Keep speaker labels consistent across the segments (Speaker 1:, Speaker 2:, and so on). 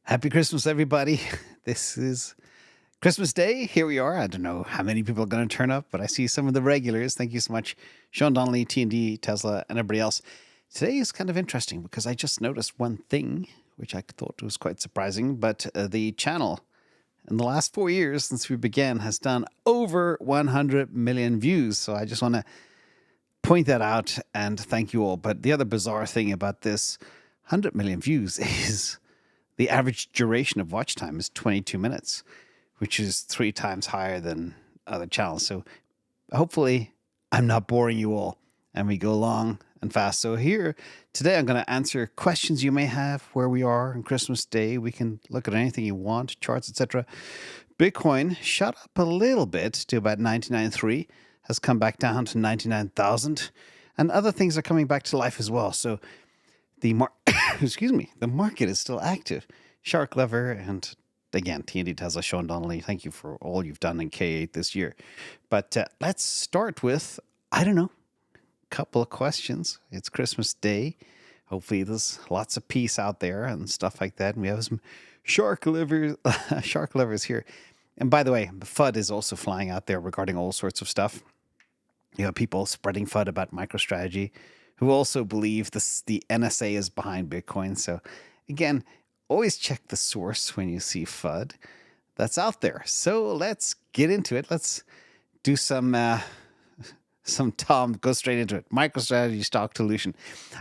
Speaker 1: Happy Christmas, everybody. This is Christmas Day. Here we are. I don't know how many people are going to turn up, but I see some of the regulars. Thank you so much, Sean Donnelly, T&D, Tesla, and everybody else. Today is kind of interesting because I just noticed one thing, which I thought was quite surprising, but the channel in the last 4 years since we began has done over 100 million views. So I just want to point that out and thank you all. But the other bizarre thing about this 100 million views is the average duration of watch time is 22 minutes, which is 3 times higher than other channels. So hopefully I'm not boring you all and we go long and fast. So here today, I'm going to answer questions you may have where we are on Christmas Day. We can look at anything you want, charts, etc. Bitcoin shot up a little bit to about 99.3, has come back down to 99,000, and other things are coming back to life as well. So the the market is still active. Shark Lever and again, T&D, Tesla, Sean Donnelly, thank you for all you've done in K8 this year. But let's start with, I don't know, a couple of questions. It's Christmas Day. Hopefully there's lots of peace out there and stuff like that. And we have some shark livers here. And by the way, the FUD is also flying out there regarding all sorts of stuff. You know, people spreading FUD about MicroStrategy, who also believe the NSA is behind Bitcoin. So again, always check the source when you see FUD that's out there. So let's get into it. Let's do some go straight into it. MicroStrategy stock dilution.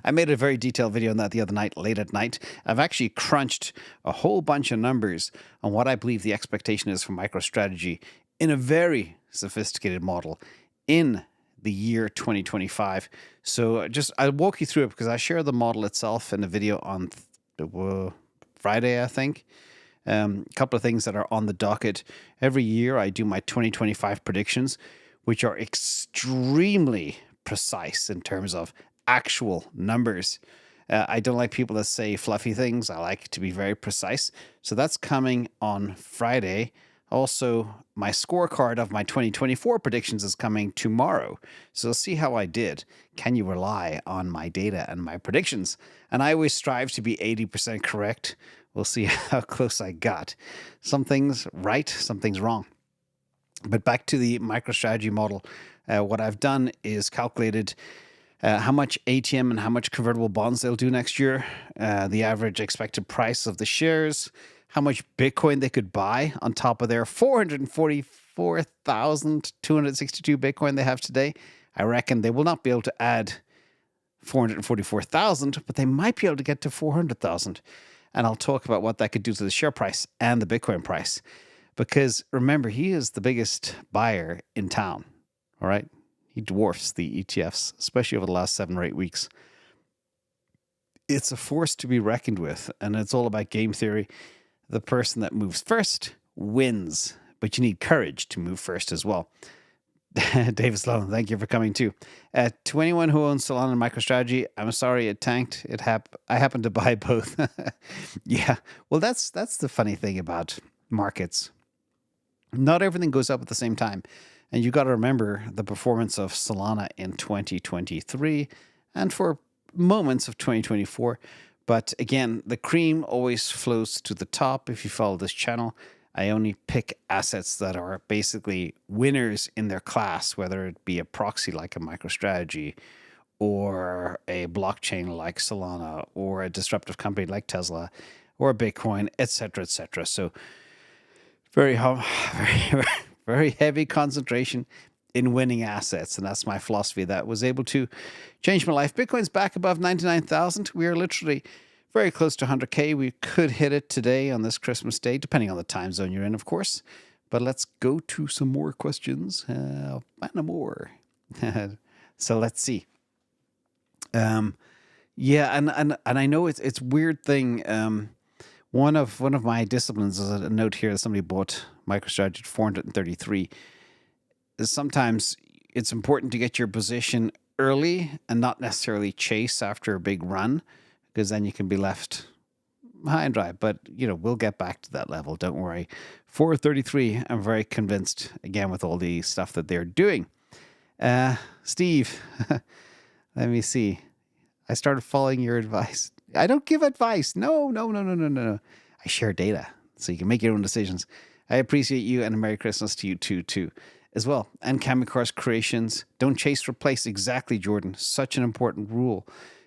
Speaker 1: I made a very detailed video on that the other night, late at night. I've actually crunched a whole bunch of numbers on what I believe the expectation is for MicroStrategy in a very sophisticated model in the year 2025. So I'll walk you through it because I share the model itself in a video on Friday, I think. A couple of things that are on the docket. Every year I do my 2025 predictions, which are extremely precise in terms of actual numbers. I don't like people that say fluffy things. I like to be very precise. So that's coming on Friday. Also, my scorecard of my 2024 predictions is coming tomorrow. So see how I did. Can you rely on my data and my predictions? And I always strive to be 80% correct. We'll see how close I got. Some things right, some things wrong. But back to the MicroStrategy model. What I've done is calculated how much ATM and how much convertible bonds they'll do next year, the average expected price of the shares, how much Bitcoin they could buy on top of their 444,262 Bitcoin they have today. I reckon they will not be able to add 444,000, but they might be able to get to 400,000. And I'll talk about what that could do to the share price and the Bitcoin price. Because remember, he is the biggest buyer in town, all right? He dwarfs the ETFs, especially over the last 7 or 8 weeks. It's a force to be reckoned with, and it's all about game theory. The person that moves first wins, but you need courage to move first as well. David Sloan, thank you for coming too. To anyone who owns Solana and MicroStrategy, I'm sorry it tanked. I happened to buy both. Yeah, well, that's the funny thing about markets. Not everything goes up at the same time. And you got to remember the performance of Solana in 2023 and for moments of 2024. But again, the cream always flows to the top. If you follow this channel, I only pick assets that are basically winners in their class, whether it be a proxy like a MicroStrategy or a blockchain like Solana or a disruptive company like Tesla or Bitcoin, etc., etc. So very heavy concentration in winning assets. And that's my philosophy that was able to change my life. Bitcoin's back above 99,000. We are literally very close to 100K. We could hit it today on this Christmas Day, depending on the time zone you're in, of course. But let's go to some more questions. And more. So let's see. Yeah, and I know it's weird thing. One of my disciplines is a note here that somebody bought MicroStrategy at 433. Sometimes it's important to get your position early and not necessarily chase after a big run, because then you can be left high and dry. But, we'll get back to that level. Don't worry. 433, I'm very convinced, again, with all the stuff that they're doing. Steve, let me see. I started following your advice. I don't give advice. No. I share data so you can make your own decisions. I appreciate you, and a Merry Christmas to you too as well. And Kamikaze Creations, don't chase, replace. Exactly, Jordan. Such an important rule.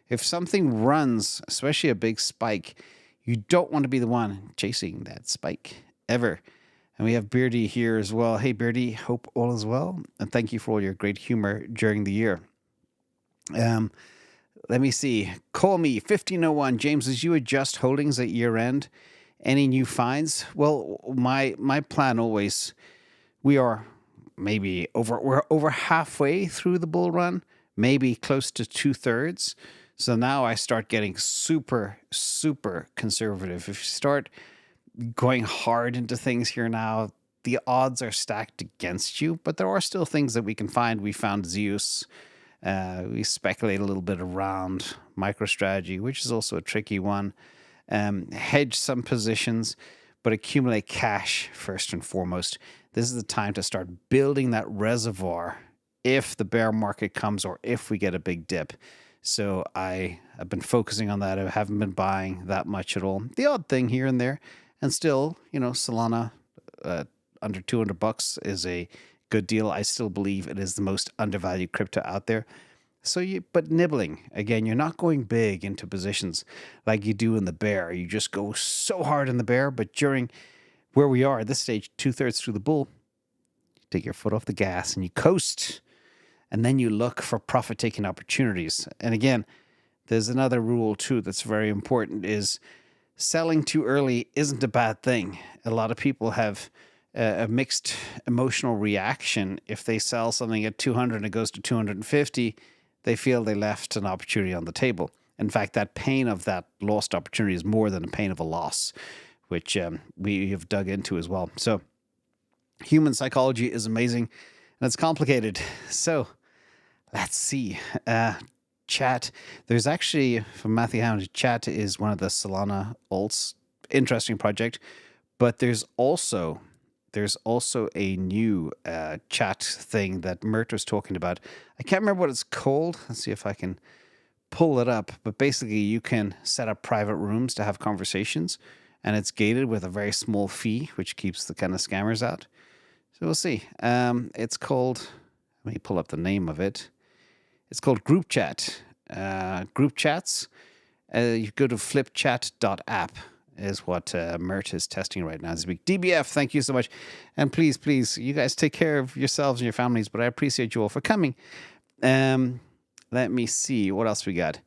Speaker 1: If something runs, especially a big spike, you don't want to be the one chasing that spike ever. And we have Beardy here as well. Hey, Beardy, hope all is well. And thank you for all your great humor during the year. Let me see. Call me 1501. James, as you adjust holdings at year end, any new finds? Well, my plan always, we're over halfway through the bull run, maybe close to 2/3. So now I start getting super, super conservative. If you start going hard into things here now, the odds are stacked against you, but there are still things that we can find. We found Zeus. We speculate a little bit around MicroStrategy, which is also a tricky one. Hedge some positions, but accumulate cash first and foremost. This is the time to start building that reservoir if the bear market comes or if we get a big dip. So I have been focusing on that. I haven't been buying that much at all. The odd thing here and there. And still, Solana under $200 is a good deal. I still believe it is the most undervalued crypto out there. But nibbling, again, you're not going big into positions like you do in the bear. You just go so hard in the bear, but during where we are at this stage, 2/3 through the bull, you take your foot off the gas and you coast. And then you look for profit-taking opportunities. And again, there's another rule too that's very important is selling too early isn't a bad thing. A lot of people have a mixed emotional reaction. If they sell something at 200 and it goes to 250, they feel they left an opportunity on the table. In fact, that pain of that lost opportunity is more than the pain of a loss, which we have dug into as well. So human psychology is amazing and it's complicated. So let's see. Chat. There's actually, from Matthew Hound, Chat is one of the Solana alts. Interesting project. But there's also a new chat thing that Mert was talking about. I can't remember what it's called. Let's see if I can pull it up. But basically, you can set up private rooms to have conversations. And it's gated with a very small fee, which keeps the kind of scammers out. So we'll see. It's called, let me pull up the name of it. It's called Group Chat. Group Chats. You go to flipchat.app is what Mert is testing right now this week. DBF, thank you so much. And please, you guys take care of yourselves and your families, but I appreciate you all for coming. Let me see. What else we got?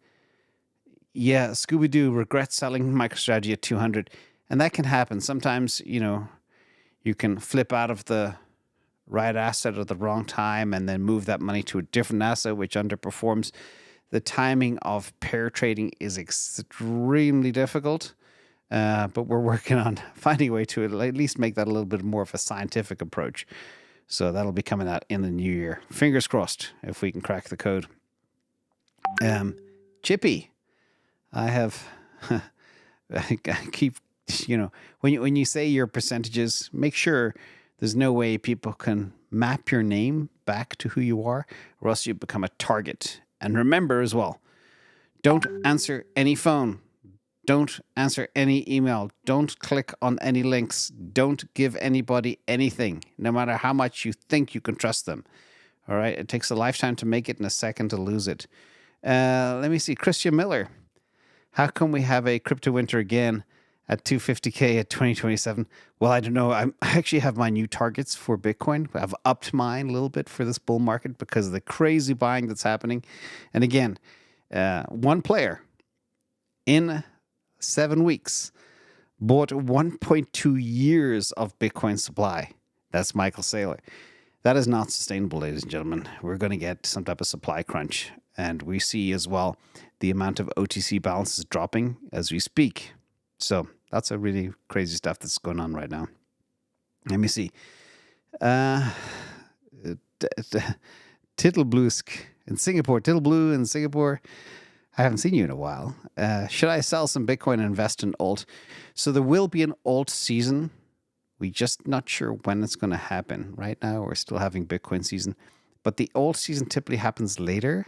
Speaker 1: Yeah, Scooby-Doo regrets selling MicroStrategy at 200. And that can happen. Sometimes, you can flip out of the right asset at the wrong time and then move that money to a different asset which underperforms. The timing of pair trading is extremely difficult, but we're working on finding a way to at least make that a little bit more of a scientific approach. So that'll be coming out in the new year. Fingers crossed if we can crack the code. Chippy, I have I keep, when you say your percentages, make sure there's no way people can map your name back to who you are, or else you become a target. And remember as well, don't answer any phone. Don't answer any email. Don't click on any links. Don't give anybody anything, no matter how much you think you can trust them. All right? It takes a lifetime to make it and a second to lose it. Let me see. Christian Miller. How come we have a crypto winter again at 250K at 2027? Well, I don't know. I actually have my new targets for Bitcoin. I've upped mine a little bit for this bull market because of the crazy buying that's happening. And again, one player in 7 weeks bought 1.2 years of Bitcoin supply. That's Michael Saylor. That is not sustainable, ladies and gentlemen. We're going to get some type of supply crunch. And we see as well the amount of OTC balances dropping as we speak. So that's a really crazy stuff that's going on right now. Let me see. Tittleblusk in Singapore. Tittleblue in Singapore. I haven't seen you in a while. Should I sell some Bitcoin and invest in alt? So there will be an alt season. We're just not sure when it's going to happen. Right now, we're still having Bitcoin season. But the alt season typically happens later.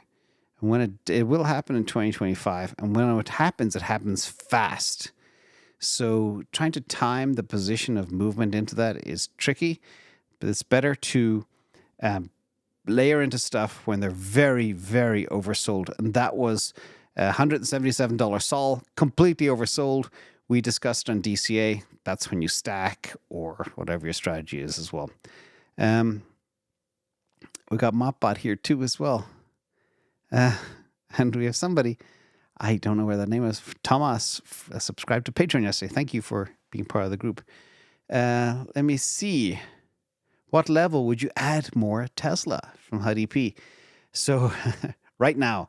Speaker 1: And when it will happen in 2025. And when it happens fast. So trying to time the position of movement into that is tricky, but it's better to layer into stuff when they're very, very oversold. And that was $177 sol, completely oversold. We discussed on DCA. That's when you stack or whatever your strategy is as well. We got Mopbot here too as well. And we have somebody, I don't know where that name is, Thomas, subscribed to Patreon yesterday. Thank you for being part of the group. Let me see. What level would you add more Tesla from HUDP? So right now,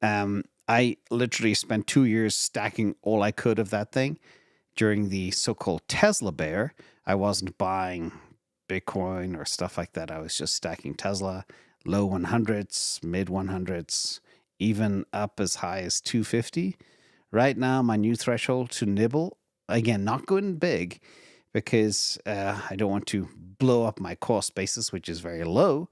Speaker 1: I literally spent 2 years stacking all I could of that thing. During the so-called Tesla bear, I wasn't buying Bitcoin or stuff like that. I was just stacking Tesla, low 100s, mid 100s, even up as high as 250. Right now, my new threshold to nibble, again, not going big, because I don't want to blow up my cost basis, which is very low,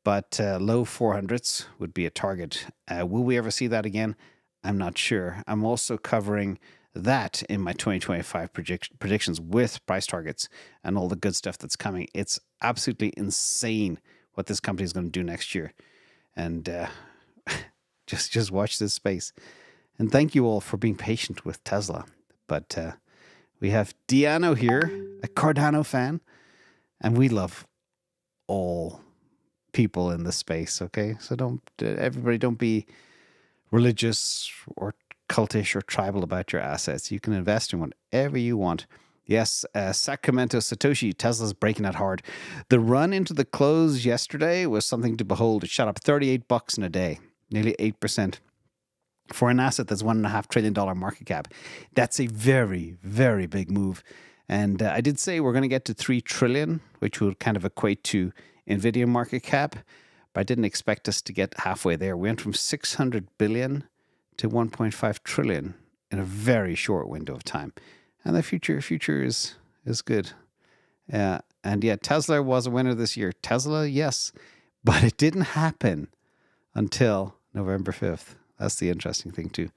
Speaker 1: but low 400s would be a target. Will we ever see that again? I'm not sure. I'm also covering that in my 2025 predictions with price targets and all the good stuff that's coming. It's absolutely insane what this company is going to do next year. And just watch this space. And thank you all for being patient with Tesla. But we have Diano here, a Cardano fan, and we love all people in this space, okay? So everybody don't be religious or cultish or tribal about your assets. You can invest in whatever you want. Yes, Sacramento Satoshi, Tesla's breaking it hard. The run into the close yesterday was something to behold. It shot up $38 in a day, nearly 8%. For an asset that's $1.5 trillion market cap. That's a very, very big move. And I did say we're going to get to 3 trillion, which would kind of equate to NVIDIA market cap, but I didn't expect us to get halfway there. We went from 600 billion to 1.5 trillion in a very short window of time. And the future is good. And yeah, Tesla was a winner this year. Tesla, yes, but it didn't happen until November 5th. That's the interesting thing too.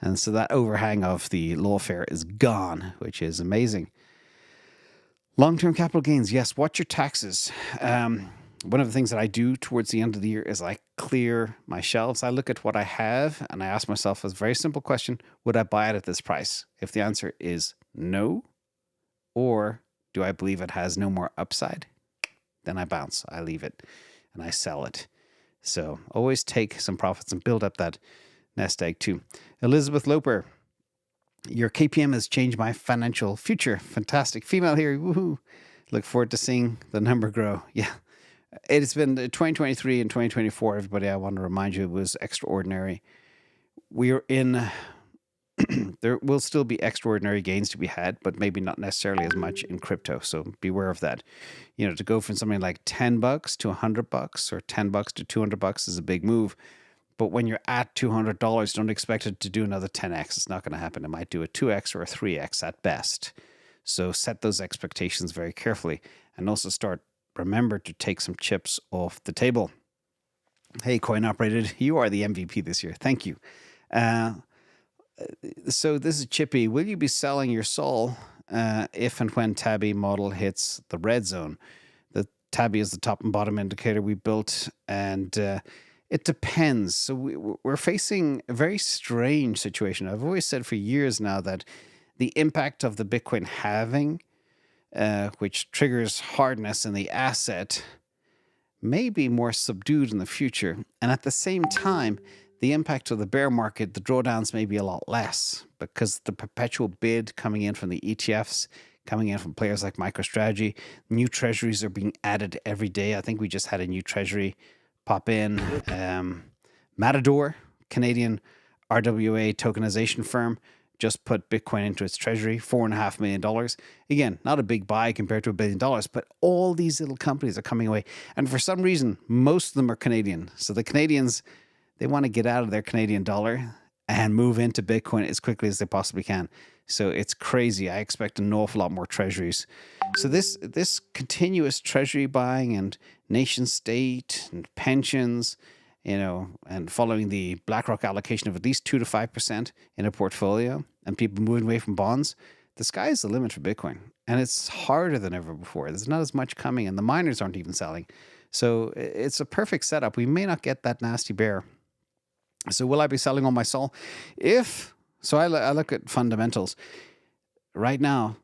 Speaker 1: And so that overhang of the lawfare is gone, which is amazing. Long-term capital gains. Yes, watch your taxes. One of the things that I do towards the end of the year is I clear my shelves. I look at what I have and I ask myself a very simple question. Would I buy it at this price? If the answer is no, or do I believe it has no more upside? Then I bounce. I leave it and I sell it. So always take some profits and build up that nest egg too. Elizabeth Loper, your KPM has changed my financial future. Fantastic. Female here. Woohoo. Look forward to seeing the number grow. Yeah. It's been 2023 and 2024. Everybody, I want to remind you, it was extraordinary. We're in... there will still be extraordinary gains to be had, but maybe not necessarily as much in crypto. So beware of that. You know, to go from something like $10 to $100 or $10 to $200 is a big move. But when you're at $200, don't expect it to do another 10x. It's not going to happen. It might do a 2x or a 3x at best. So set those expectations very carefully, and also remember to take some chips off the table. Hey, Coin Operated, you are the MVP this year. Thank you. So this is Chippy. Will you be selling your Sol if and when Tabby model hits the red zone? The Tabby is the top and bottom indicator we built, and it depends. So we're facing a very strange situation. I've always said for years now that the impact of the Bitcoin halving, which triggers hardness in the asset, may be more subdued in the future. And at the same time, the impact of the bear market, the drawdowns may be a lot less because the perpetual bid coming in from the ETFs, coming in from players like MicroStrategy, new treasuries are being added every day. I think we just had a new treasury pop in. Matador, Canadian RWA tokenization firm, just put Bitcoin into its treasury, $4.5 million. Again, not a big buy compared to $1 billion, but all these little companies are coming away. And for some reason, most of them are Canadian. So the Canadians, they want to get out of their Canadian dollar and move into Bitcoin as quickly as they possibly can. So it's crazy. I expect an awful lot more treasuries. So this continuous treasury buying and nation state and pensions, you know, and following the BlackRock allocation of at least 2 to 5% in a portfolio, and people moving away from bonds, the sky's the limit for Bitcoin, and it's harder than ever before. There's not as much coming, and the miners aren't even selling. So it's a perfect setup. We may not get that nasty bear. So will I be selling on my Sol? I look at fundamentals. Right now,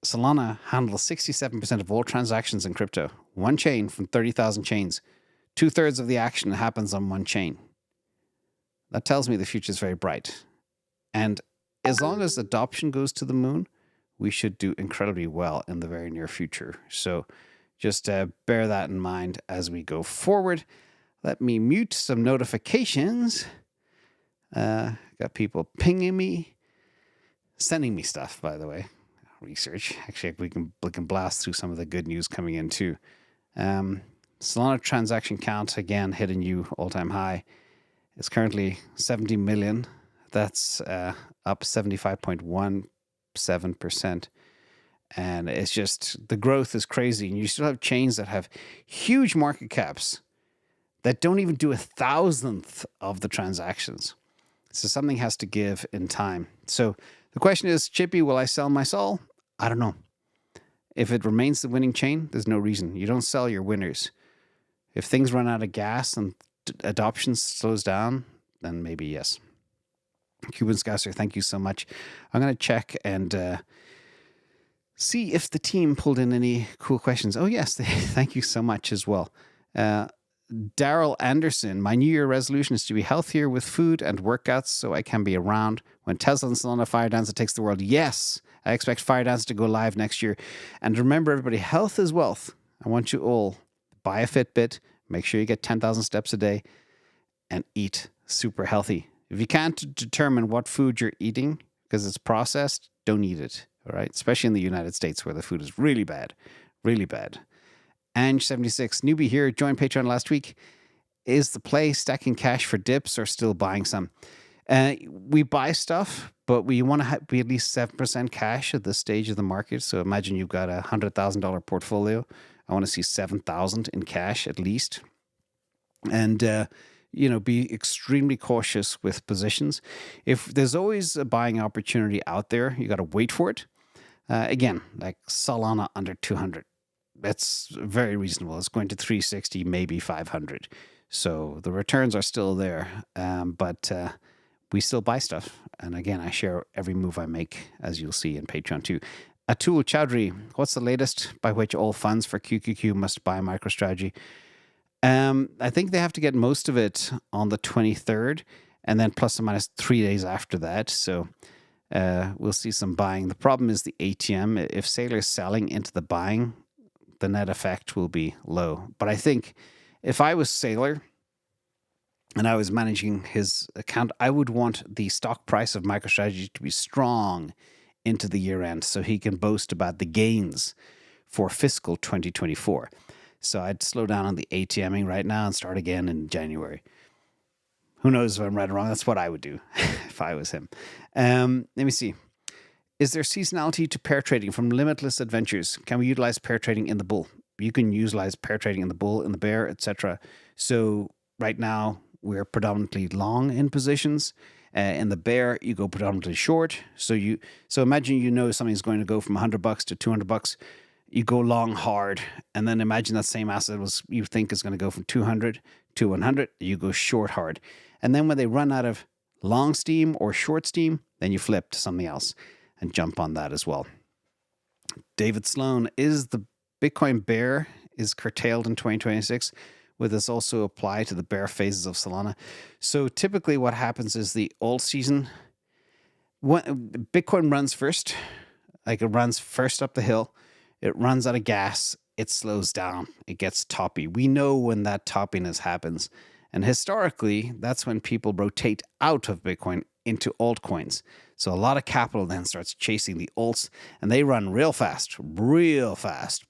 Speaker 1: Solana handles 67% of all transactions in crypto. One chain from 30,000 chains. 2/3 of the action happens on one chain. That tells me the future is very bright. And as long as adoption goes to the moon, we should do incredibly well in the very near future. So just bear that in mind as we go forward. Let me mute some notifications. Got people pinging me, sending me stuff, by the way. Research. Actually, we can blast through some of the good news coming in too. Solana transaction count, again, hitting new all-time high. It's currently 70 million. That's up 75.17%. And it's just, the growth is crazy. And you still have chains that have huge market caps that don't even do 1,000th of the transactions. So something has to give in time. So the question is, Chippy, will I sell my Sol? I don't know. If it remains the winning chain, there's no reason. You don't sell your winners. If things run out of gas and adoption slows down, then maybe yes. Cuban Scouser, thank you so much. I'm going to check and see if the team pulled in any cool questions. Oh, yes. Thank you so much as well. Daryl Anderson, my New Year resolution is to be healthier with food and workouts so I can be around when Tesla and Solana Firedancer takes the world. Yes, I expect Firedancer to go live next year. And remember, everybody, health is wealth. I want you all buy a Fitbit, make sure you get 10,000 steps a day, and eat super healthy. If you can't determine what food you're eating because it's processed, don't eat it. All right, especially in the United States where the food is really bad, really bad. Ange76, newbie here, joined Patreon last week. Is the play stacking cash for dips or still buying some? We buy stuff, but we want to be at least 7% cash at this stage of the market. So imagine you've got a $100,000 portfolio. I want to see 7,000 in cash at least. And, be extremely cautious with positions. If there's always a buying opportunity out there, you got to wait for it. Again, like Solana under 200. That's very reasonable. It's going to 360, maybe 500. So the returns are still there, but we still buy stuff. And again, I share every move I make, as you'll see in Patreon too. Atul Chowdhury, what's the latest by which all funds for QQQ must buy MicroStrategy? I think they have to get most of it on the 23rd, and then plus or minus 3 days after that. So we'll see some buying. The problem is the ATM. If Sailor's selling into the buying, the net effect will be low. But I think if I was Sailor and I was managing his account, I would want the stock price of MicroStrategy to be strong into the year end so he can boast about the gains for fiscal 2024. So I'd slow down on the ATMing right now and start again in January. Who knows if I'm right or wrong? That's what I would do if I was him. Let me see. Is there seasonality to pair trading from Limitless Adventures? Can we utilize pair trading in the bull? You can utilize pair trading in the bull, in the bear, etc. So right now we're predominantly long in positions. In the bear, you go predominantly short. So imagine something's going to go from $100 to $200. You go long hard, and then imagine that same asset you think is going to go from 200 to 100. You go short hard, and then when they run out of long steam or short steam, then you flip to something else and jump on that as well. David Sloan, is the Bitcoin bear is curtailed in 2026? Would this also apply to the bear phases of Solana? So typically what happens is the alt season, when Bitcoin runs first, like it runs first up the hill, it runs out of gas, it slows down, it gets toppy. We know when that toppiness happens. And historically, that's when people rotate out of Bitcoin into altcoins. So a lot of capital then starts chasing the alts, and they run real fast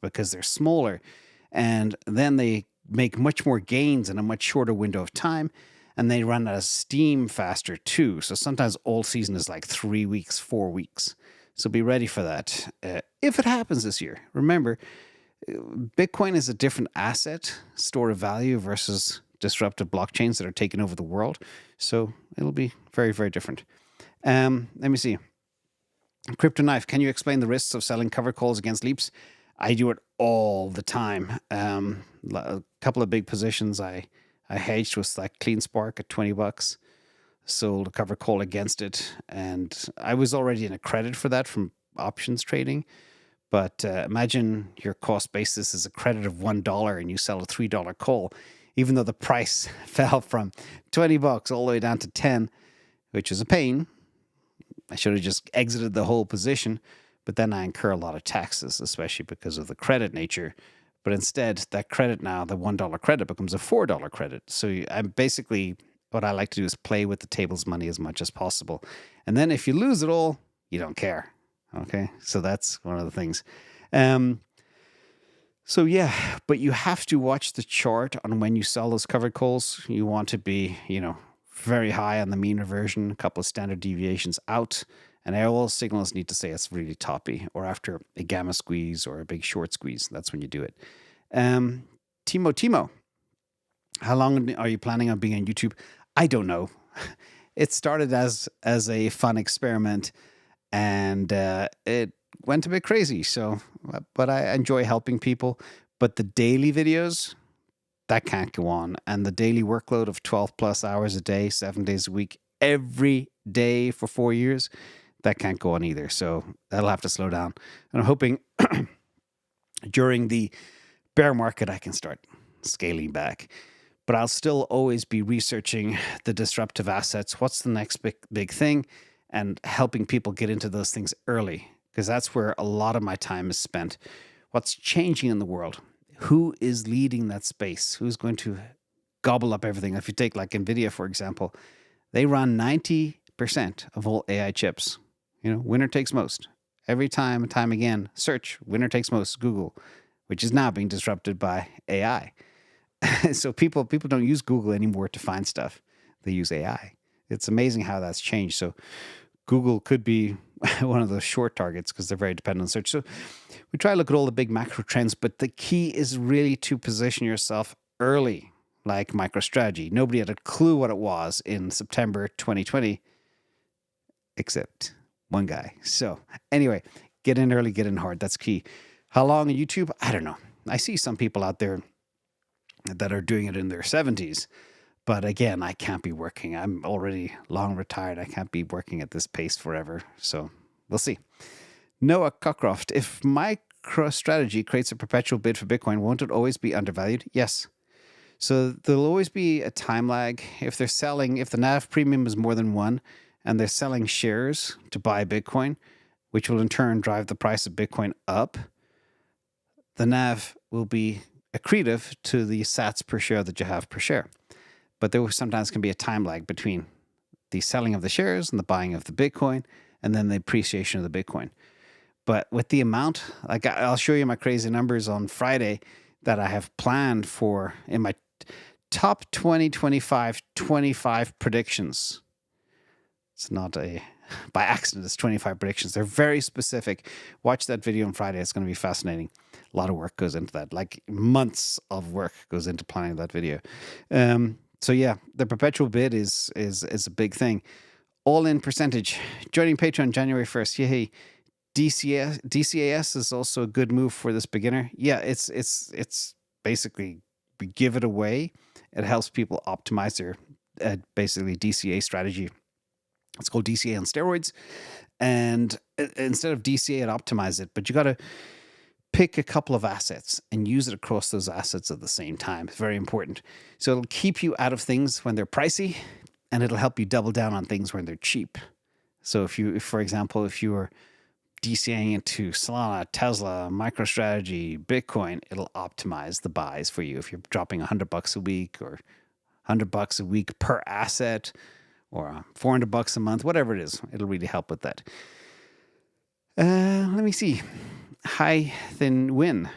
Speaker 1: because they're smaller. And then they make much more gains in a much shorter window of time, and they run out of steam faster too. So sometimes alt season is like 3 weeks, 4 weeks. So be ready for that. If it happens this year, remember, Bitcoin is a different asset, store of value versus disruptive blockchains that are taking over the world. So it'll be very, very different. Let me see. Crypto Knife, can you explain the risks of selling covered calls against leaps? I do it all the time. A couple of big positions I hedged was like Clean Spark at $20, sold a covered call against it, and I was already in a credit for that from options trading. But imagine your cost basis is a credit of $1 and you sell a $3 call, even though the price fell from $20 all the way down to 10, which is a pain. I should have just exited the whole position, but then I incur a lot of taxes, especially because of the credit nature. But instead, that credit now, the $1 credit becomes a $4 credit. So I'm basically, what I like to do is play with the table's money as much as possible. And then if you lose it all, you don't care. Okay, so that's one of the things. So yeah, but you have to watch the chart on when you sell those covered calls. You want to be, very high on the mean reversion, a couple of standard deviations out, and all signals need to say it's really toppy, or after a gamma squeeze or a big short squeeze. That's when you do it. Timo, how long are you planning on being on YouTube? I don't know. It started as a fun experiment, and it went a bit crazy. So, but I enjoy helping people. But the daily videos, that can't go on. And the daily workload of 12 plus hours a day, 7 days a week, every day for 4 years, that can't go on either. So that'll have to slow down. And I'm hoping during the bear market, I can start scaling back. But I'll still always be researching the disruptive assets. What's the next big thing? And helping people get into those things early, because that's where a lot of my time is spent. What's changing in the world? Who is leading that space? Who's going to gobble up everything? If you take like NVIDIA, for example, they run 90% of all AI chips. Winner takes most. Every time and time again, search, winner takes most, Google, which is now being disrupted by AI. So people don't use Google anymore to find stuff. They use AI. It's amazing how that's changed. So Google could be one of those short targets because they're very dependent on search. So we try to look at all the big macro trends, but the key is really to position yourself early, like MicroStrategy. Nobody had a clue what it was in September 2020, except one guy. So anyway, get in early, get in hard. That's key. How long on YouTube? I don't know. I see some people out there that are doing it in their 70s. But again, I can't be working. I'm already long retired. I can't be working at this pace forever. So we'll see. Noah Cockcroft, if MicroStrategy creates a perpetual bid for Bitcoin, won't it always be undervalued? Yes. So there'll always be a time lag. If the NAV premium is more than 1 and they're selling shares to buy Bitcoin, which will in turn drive the price of Bitcoin up, the NAV will be accretive to the sats per share that you have per share. But there sometimes can be a time lag between the selling of the shares and the buying of the Bitcoin and then the appreciation of the Bitcoin. But with the amount, like I'll show you my crazy numbers on Friday that I have planned for in my top 2025 25 predictions. It's not by accident, it's 25 predictions. They're very specific. Watch that video on Friday. It's going to be fascinating. A lot of work goes into that, like months of work goes into planning that video. So yeah, the perpetual bid is a big thing. All in percentage. Joining Patreon January 1st. Yay. DCAS is also a good move for this beginner. Yeah, it's basically we give it away. It helps people optimize their basically DCA strategy. It's called DCA on steroids. And instead of DCA, it optimize it. But you got to pick a couple of assets and use it across those assets at the same time. It's very important. So it'll keep you out of things when they're pricey, and it'll help you double down on things when they're cheap. So for example, if you are DCAing into Solana, Tesla, MicroStrategy, Bitcoin, it'll optimize the buys for you. If you're dropping $100 a week or $100 a week per asset or $400 a month, whatever it is, it'll really help with that. Let me see. Hai Thin Nguyen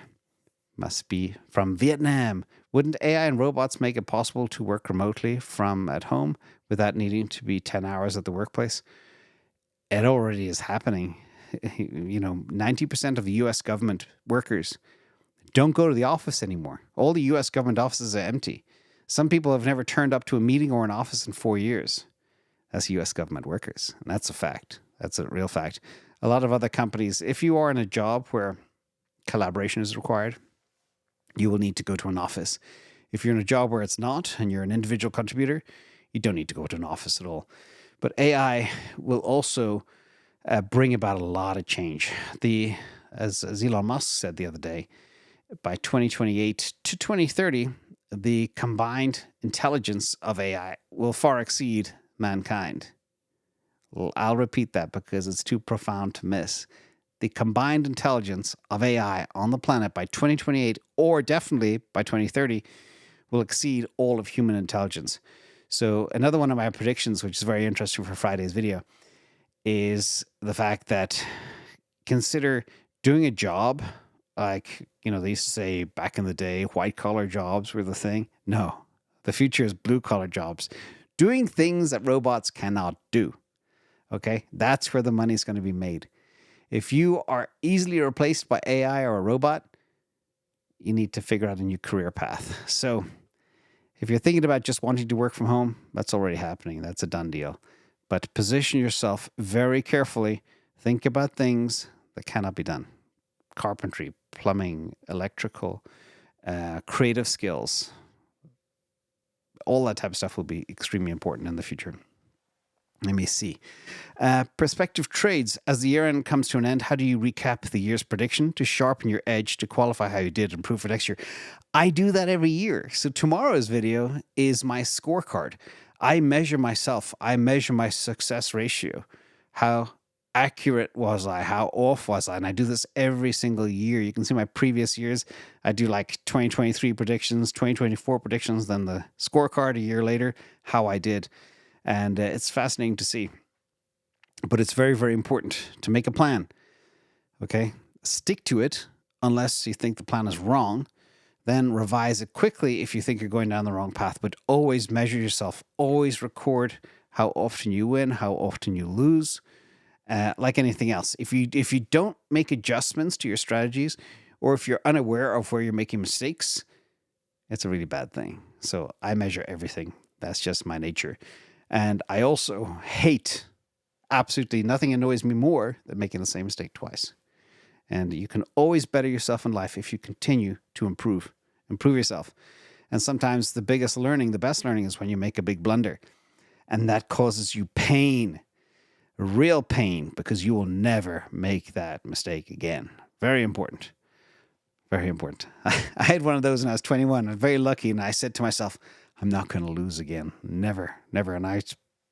Speaker 1: must be from Vietnam. Wouldn't AI and robots make it possible to work remotely from at home without needing to be 10 hours at the workplace? It already is happening. 90% of the US government workers don't go to the office anymore. All the US government offices are empty. Some people have never turned up to a meeting or an office in 4 years. That's US government workers. And that's a fact. That's a real fact. A lot of other companies, if you are in a job where collaboration is required, you will need to go to an office. If you're in a job where it's not and you're an individual contributor, you don't need to go to an office at all. But AI will also bring about a lot of change. As Elon Musk said the other day, by 2028 to 2030, the combined intelligence of AI will far exceed mankind. I'll repeat that because it's too profound to miss. The combined intelligence of AI on the planet by 2028, or definitely by 2030, will exceed all of human intelligence. So another one of my predictions, which is very interesting for Friday's video, is the fact that consider doing a job like, they used to say back in the day, white collar jobs were the thing. No, the future is blue collar jobs. Doing things that robots cannot do. Okay, that's where the money is going to be made. If you are easily replaced by AI or a robot, you need to figure out a new career path. So if you're thinking about just wanting to work from home, that's already happening. That's a done deal. But position yourself very carefully. Think about things that cannot be done. Carpentry, plumbing, electrical, creative skills. All that type of stuff will be extremely important in the future. Let me see. Prospective trades. As the year end comes to an end, how do you recap the year's prediction to sharpen your edge, to qualify how you did, improve for next year? I do that every year. So tomorrow's video is my scorecard. I measure myself. I measure my success ratio. How accurate was I? How off was I? And I do this every single year. You can see my previous years. I do like 2023 predictions, 2024 predictions, then the scorecard a year later, how I did. And it's fascinating to see. But it's very, very important to make a plan. Okay? Stick to it unless you think the plan is wrong. Then revise it quickly if you think you're going down the wrong path. But always measure yourself. Always record how often you win, how often you lose. Like anything else. If you don't make adjustments to your strategies, or if you're unaware of where you're making mistakes, it's a really bad thing. So I measure everything. That's just my nature. And I also hate, absolutely nothing annoys me more than making the same mistake twice. And you can always better yourself in life if you continue to improve yourself. And sometimes the biggest learning, the best learning, is when you make a big blunder. And that causes you pain, real pain, because you will never make that mistake again. Very important. Very important. I had one of those when I was 21. I was very lucky, and I said to myself, I'm not going to lose again. Never, never. And I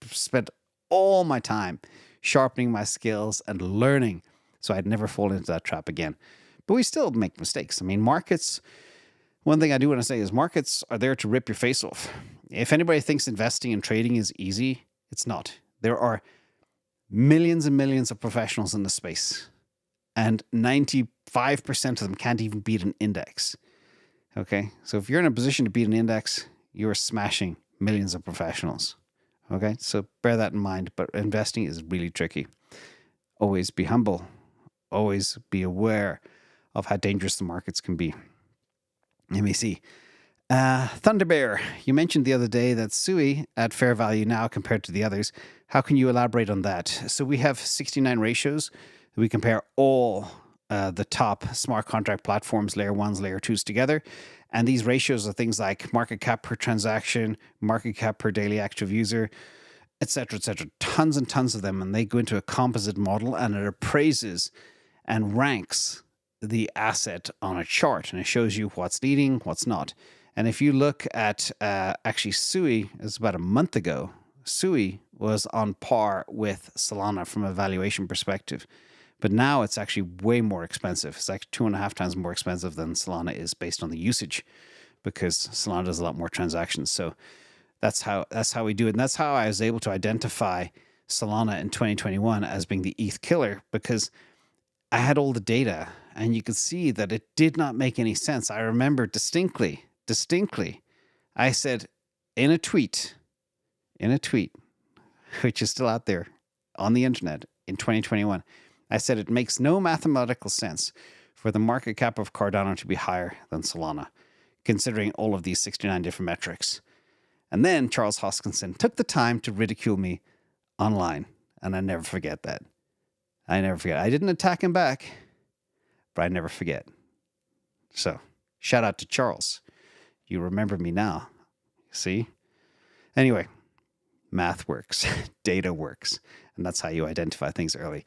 Speaker 1: spent all my time sharpening my skills and learning so I'd never fall into that trap again. But we still make mistakes. I mean, markets, one thing I do want to say is markets are there to rip your face off. If anybody thinks investing and trading is easy, it's not. There are millions and millions of professionals in the space, and 95% of them can't even beat an index. Okay? So if you're in a position to beat an index, you're smashing millions of professionals. Okay? So bear that in mind. But investing is really tricky. Always be humble. Always be aware of how dangerous the markets can be. Let me see. Thunder Bear, you mentioned the other day that SUI at fair value now compared to the others. How can you elaborate on that? So we have 69 ratios. We compare all the top smart contract platforms, layer ones, layer twos together. And these ratios are things like market cap per transaction, market cap per daily active user, etc., etc. Tons and tons of them. And they go into a composite model, and it appraises and ranks the asset on a chart. And it shows you what's leading, what's not. And if you look at actually SUI, it's about a month ago, SUI was on par with Solana from a valuation perspective. But now it's actually way more expensive. It's like 2.5 times more expensive than Solana is based on the usage, because Solana does a lot more transactions. So that's how we do it. And that's how I was able to identify Solana in 2021 as being the ETH killer, because I had all the data and you could see that it did not make any sense. I remember distinctly, I said in a tweet, which is still out there on the internet in 2021, I said it makes no mathematical sense for the market cap of Cardano to be higher than Solana, considering all of these 69 different metrics. And then Charles Hoskinson took the time to ridicule me online, and I never forget that. I never forget. I didn't attack him back, but I never forget. So, shout out to Charles. You remember me now. See? Anyway, math works. Data works. And that's how you identify things early.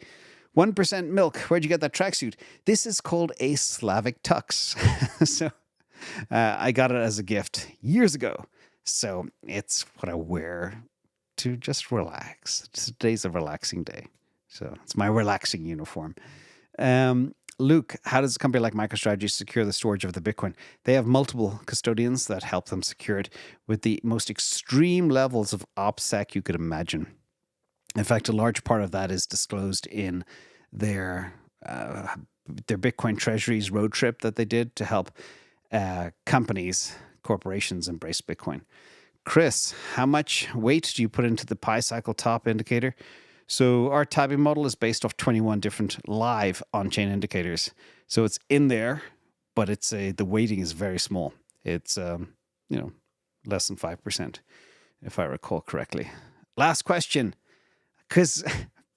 Speaker 1: 1% milk. Where'd you get that tracksuit? This is called a Slavic tux. So, I got it as a gift years ago. So, it's what I wear to just relax. Today's a relaxing day. So, it's my relaxing uniform. Luke, how does a company like MicroStrategy secure the storage of the Bitcoin? They have multiple custodians that help them secure it with the most extreme levels of OPSEC you could imagine. In fact, a large part of that is disclosed in their Bitcoin Treasuries road trip that they did to help companies, corporations embrace Bitcoin. Chris, how much weight do you put into the Pi cycle top indicator? So our tabbing model is based off 21 different live on-chain indicators. So it's in there, but it's the weighting is very small. It's less than 5%, if I recall correctly. Last question, because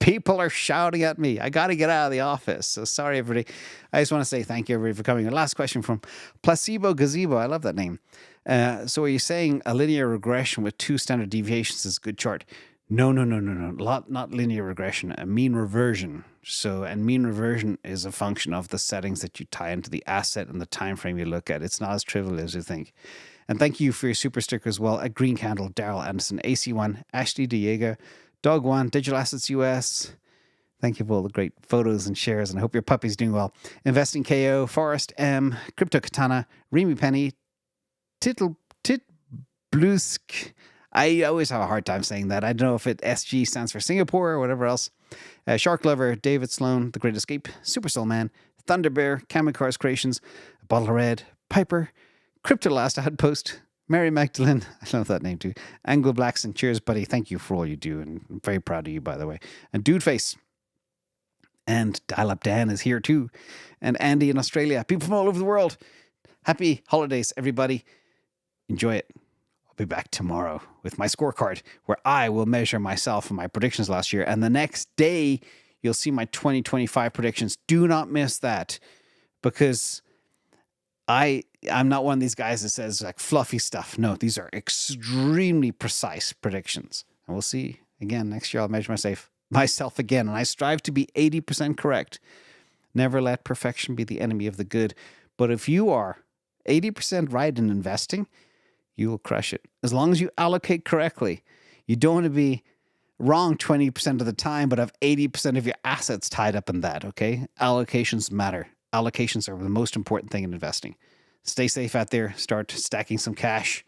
Speaker 1: people are shouting at me. I got to get out of the office. So sorry, everybody. I just want to say thank you, everybody, for coming. And last question from Placebo Gazebo. I love that name. So are you saying a linear regression with 2 standard deviations is a good chart? No. Not linear regression, a mean reversion. So, and mean reversion is a function of the settings that you tie into the asset and the time frame you look at. It's not as trivial as you think. And thank you for your super sticker as well at Green Candle, Daryl Anderson, AC1, Ashley Diego, Dog1, Digital Assets US. Thank you for all the great photos and shares, and I hope your puppy's doing well. Investing KO, Forrest M, Crypto Katana, Remy Penny, Titblusk. I always have a hard time saying that. I don't know if SG stands for Singapore or whatever else. Shark Lover, David Sloan, The Great Escape, Super Soul Man, Thunder Bear, Kamikaze Creations, Bottle of Red, Piper, Crypto Last Outpost, Mary Magdalene, I love that name too, Anglo Blackson, cheers buddy, thank you for all you do, and I'm very proud of you, by the way. And Dude Face, and Dial Up Dan is here too, and Andy in Australia, people from all over the world. Happy holidays, everybody. Enjoy it. I'll be back tomorrow with my scorecard where I will measure myself and my predictions last year. And the next day, you'll see my 2025 predictions. Do not miss that, because I'm not one of these guys that says like fluffy stuff. No, these are extremely precise predictions. And we'll see again next year. I'll measure myself again. And I strive to be 80% correct. Never let perfection be the enemy of the good. But if you are 80% right in investing, you will crush it. As long as you allocate correctly. You don't want to be wrong 20% of the time, but have 80% of your assets tied up in that, okay? Allocations matter. Allocations are the most important thing in investing. Stay safe out there. Start stacking some cash.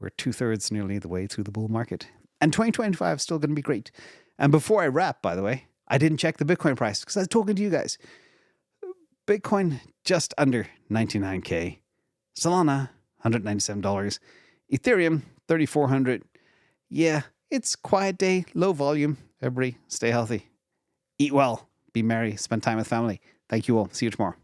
Speaker 1: We're 2/3 nearly the way through the bull market. And 2025 is still going to be great. And before I wrap, by the way, I didn't check the Bitcoin price because I was talking to you guys. Bitcoin just under 99K. Solana, $197. Ethereum, 3,400. Yeah, it's quiet day, low volume. Everybody stay healthy. Eat well, be merry, spend time with family. Thank you all. See you tomorrow.